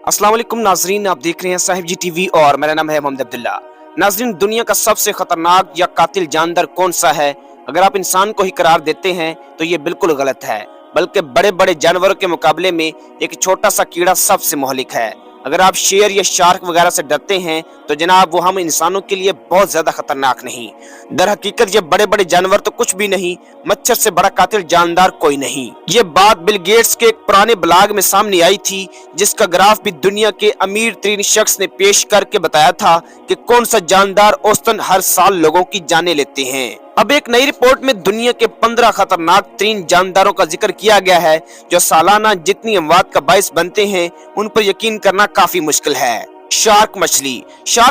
अस्सलाम वालेकुम नाजरीन, आप देख रहे हैं साहिब जी टीवी और मेरा नाम है मोहम्मद अब्दुल्ला। नाजरीन, दुनिया का सबसे खतरनाक या कातिल जानवर कौन सा है? अगर आप इंसान को ही करार देते हैं तो ये बिल्कुल गलत है, बल्कि बड़े बड़े जानवरों के मुकाबले में एक छोटा सा कीड़ा सबसे मोहलिक है। अगर आप शेर या शार्क वगैरह से डरते हैं तो जनाब वो हम इंसानों के लिए बहुत ज्यादा खतरनाक नहीं। दर हकीकत ये बड़े बड़े जानवर तो कुछ भी नहीं, मच्छर से बड़ा कातिल जानदार कोई नहीं। ये बात बिल गेट्स के एक पुराने ब्लॉग में सामने आई थी, जिसका ग्राफ भी दुनिया के अमीर तरीन शख्स ने पेश करके बताया था कि कौन सा जानदार औसतन हर साल लोगों की जानें लेते हैं। अब एक नई रिपोर्ट में दुनिया के 15 खतरनाक तरीन जानदारों का जिक्र किया गया है, जो सालाना जितनी अमवात का बाइस बनते हैं उन पर यकीन करना काफी मुश्किल है। शार्क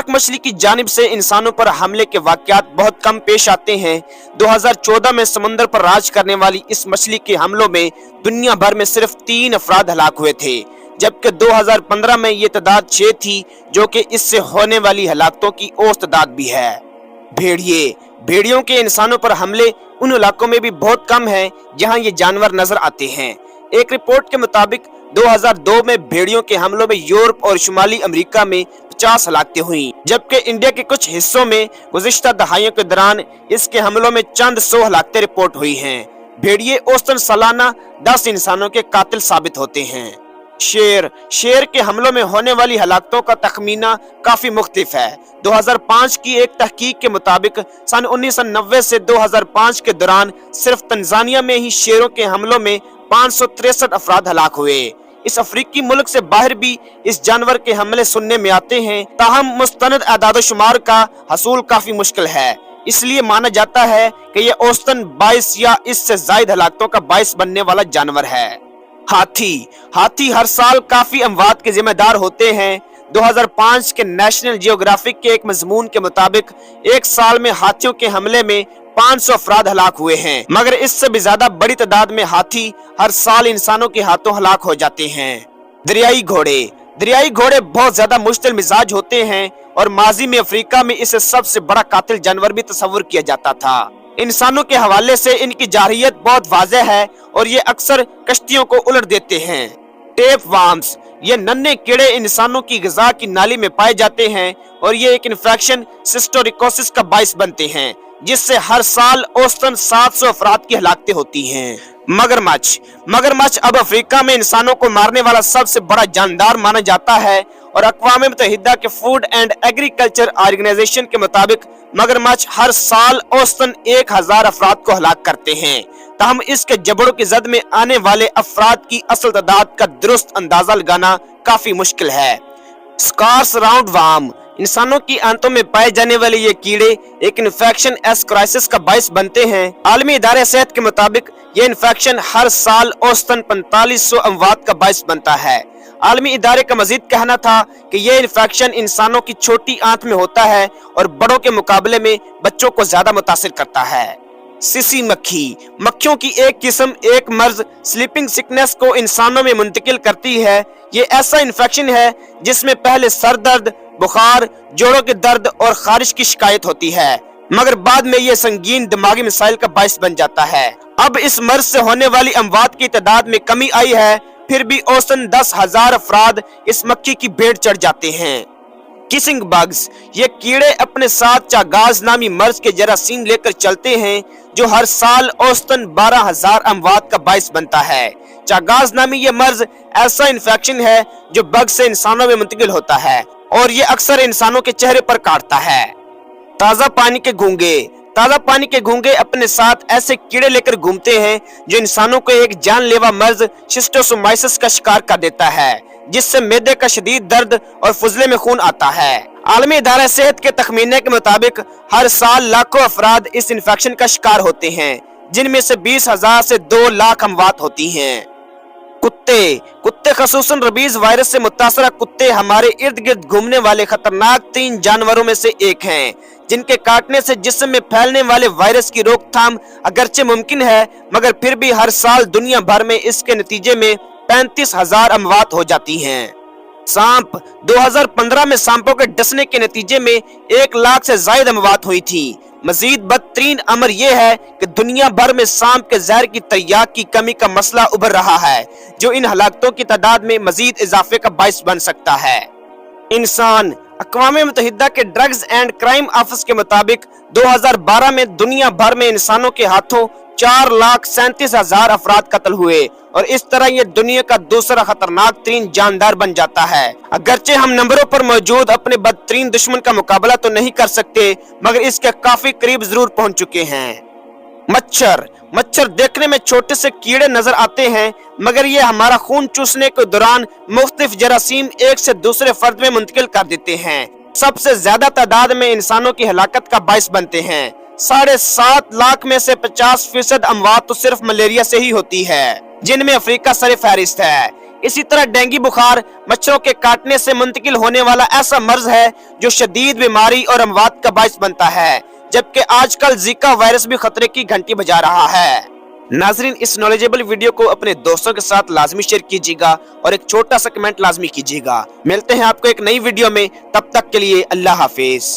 मछली की जानिब से इंसानों पर हमले के वाकयात बहुत कम पेश आते हैं। 2014 में समुद्र पर राज करने वाली इस मछली के हमलों में दुनिया भर में सिर्फ 3 अफराद हलाक हुए थे, जबकि 2015 में ये तादाद 6 थी, जो कि इससे होने वाली हलाकतों की औसत तादाद भी है। भेड़ियों के इंसानों पर हमले उन इलाकों में भी बहुत कम हैं जहां ये जानवर नजर आते हैं। एक रिपोर्ट के मुताबिक 2002 में भेड़ियों के हमलों में यूरोप और शुमाली अमेरिका में 50 हलाकतें हुई, जबकि इंडिया के कुछ हिस्सों में गुज़िश्ता दहाइयों के दौरान इसके हमलों में चंद 100 हलाकतें रिपोर्ट हुई हैं। भेड़िए औसतन सालाना 10 इंसानों के कातिल साबित होते हैं। शेर के हमलों में होने वाली हलाकतों का तखमीना काफी मुख्तलिफ है। 2005 की एक तहकीक के मुताबिक सन 1990 से 2005 के दौरान सिर्फ तंजानिया में ही शेरों के हमलों में 563 अफराद हलाक हुए। इस अफ्रीकी मुल्क से बाहर भी इस जानवर के हमले सुनने में आते हैं, ताहम मुस्तनद आदादोशुमार का हसूल काफी मुश्किल है। इसलिए माना जाता है कि यह औसतन 22 या इससे ज्यादा हलाकतों का बाइस बनने वाला जानवर है। हाथी हर साल काफी अमवात के जिम्मेदार होते हैं। 2005 के नेशनल जियोग्राफिक के एक मजमून के मुताबिक एक साल में हाथियों के हमले में 500 अफराद हलाक हुए हैं, मगर इससे भी ज्यादा बड़ी तादाद में हाथी हर साल इंसानों के हाथों हलाक हो जाते हैं। दरियाई घोड़े बहुत ज्यादा मुश्तिल मिजाज होते हैं और माजी में अफ्रीका में इसे सबसे बड़ा कातिल जानवर भी तस्वुर किया जाता था। इंसानों के हवाले से इनकी जारहियत बहुत वाज़ेह है और ये अक्सर कश्तियों को उलट देते हैं। टेप वार्म्स, ये नन्हे कीड़े इंसानों की गिज़ा की नाली में पाए जाते हैं और ये एक इन्फेक्शन सिस्टोरिकोसिस का बाइस बनते हैं, जिससे हर साल औसतन 700 अफराद की हलाकतें होती हैं। मगरमच्छ अब अफ्रीका में इंसानों को मारने वाला सबसे बड़ा जानदार माना जाता है और अक़वाम मुत्तहिदा के फूड एंड एग्रीकल्चर ऑर्गेनाइजेशन के मुताबिक मगरमच्छ हर साल औसतन 1000 अफराद को हलाक करते हैं। ताहम इसके जबड़ों की जद में आने वाले अफराद की असल तादाद का दुरुस्त अंदाजा लगाना काफी मुश्किल है। स्कार्स राउंड वार्म, इंसानों की आंतों में पाए जाने वाले ये कीड़े एक इन्फेक्शन क्राइसिस का बाइस बनते हैं। आलमी इदारे सेहत के मुताबिक ये इन्फेक्शन हर साल औसतन 4500 अमवात का बाइस बनता है। आलमी इदारे का मजीद कहना था कि यह इन्फेक्शन इंसानों की छोटी आंत में होता है और बड़ों के मुकाबले में बच्चों को ज्यादा मुतासिर करता है। सिसी मक्खियों की एक किस्म एक मर्ज स्लीपिंग सिकनेस को इंसानों में मुंतकिल करती है। ये ऐसा इन्फेक्शन है जिसमें पहले सर दर्द, बुखार, जोड़ों के दर्द और खारिश की शिकायत होती है, मगर बाद में ये संगीन दिमागी मिसाइल का बाइस बन जाता है। अब इस मर्ज से होने वाली अमवात की तादाद में कमी आई है, फिर भी औसतन 10,000 अफराद इस मक्खी की भेंट चढ़ जाते हैं। किसिंग बग्स, ये कीड़े अपने साथ चागाज नामी मर्ज के जरासीम लेकर चलते हैं, जो हर साल औसतन 12,000 अमवात का बाइस बनता है। चागाज नामी ये मर्ज ऐसा इन्फेक्शन है जो बग से इंसानों में मुंतकिल होता है और ये अक्सर इंसानों के चेहरे पर काटता है। ताज़ा पानी के घोंगे अपने साथ ऐसे कीड़े लेकर घूमते हैं जो इंसानों को एक जानलेवा मर्ज शिस्टोसोमाइसिस का शिकार कर देता है, जिससे मैदे का शदीद दर्द और फुजले में खून आता है। आलमी इदारा सेहत के तखमीने के मुताबिक हर साल लाखों अफराद इस इन्फेक्शन का शिकार होते हैं, जिनमें से 20,000 से 2 लाख अमवात होती हैं। कुत्ते खसूसन रबीज वायरस से मुतासरा कुत्ते हमारे इर्द गिर्द घूमने वाले खतरनाक 3 जानवरों में से एक हैं, जिनके काटने से जिस्म में फैलने वाले वायरस की रोकथाम अगरचे मुमकिन है, मगर फिर भी हर साल दुनिया भर में इसके नतीजे में 35,000 अमवात हो जाती हैं। सांप, 2015 में सांपों के डसने के नतीजे में 1 लाख से ज्यादा अमवात हुई थी, मजीद बदतरीन अमर यह है कि दुनिया भर में सांप के जहर की तरियाक की कमी का मसला उभर रहा है, जो इन हलाकतों की तादाद में मजीद इजाफे का बाइस बन सकता है। इंसान अक़वाम मुत्तहिदा के ड्रग्स एंड क्राइम ऑफिस के मुताबिक 2012 में दुनिया भर में इंसानों के हाथों 4,37,000 अफराद कत्ल हुए और इस तरह ये दुनिया का दूसरा खतरनाक तरीन जानदार बन जाता है। अगरचे हम नंबरों पर मौजूद अपने बदतरीन दुश्मन का मुकाबला तो नहीं कर सकते, मगर इसके काफी करीब जरूर पहुंच चुके हैं। मच्छर देखने में छोटे से कीड़े नजर आते हैं, मगर ये हमारा खून चूसने के दौरान मुख्तलिफ जरासीम एक से दूसरे फर्द में मुंतकिल कर देते हैं। सबसे ज्यादा तादाद में इंसानों की हलाकत का बाइस बनते हैं। 7.5 लाख में से 50% अमवात तो सिर्फ मलेरिया से ही होती है, जिनमें अफ्रीका सर फहरिस्त है। इसी तरह डेंगू बुखार मच्छरों के काटने से मुंतकिल होने वाला ऐसा मर्ज है जो शदीद बीमारी और अमवात का बाइस बनता है, जबकि आजकल जीका वायरस भी खतरे की घंटी बजा रहा है। नाजरीन, इस नॉलेजेबल वीडियो को अपने दोस्तों के साथ लाजमी शेयर कीजिएगा और एक छोटा सा कमेंट लाजमी कीजिएगा। मिलते हैं आपको एक नई वीडियो में, तब तक के लिए अल्लाह हाफिज।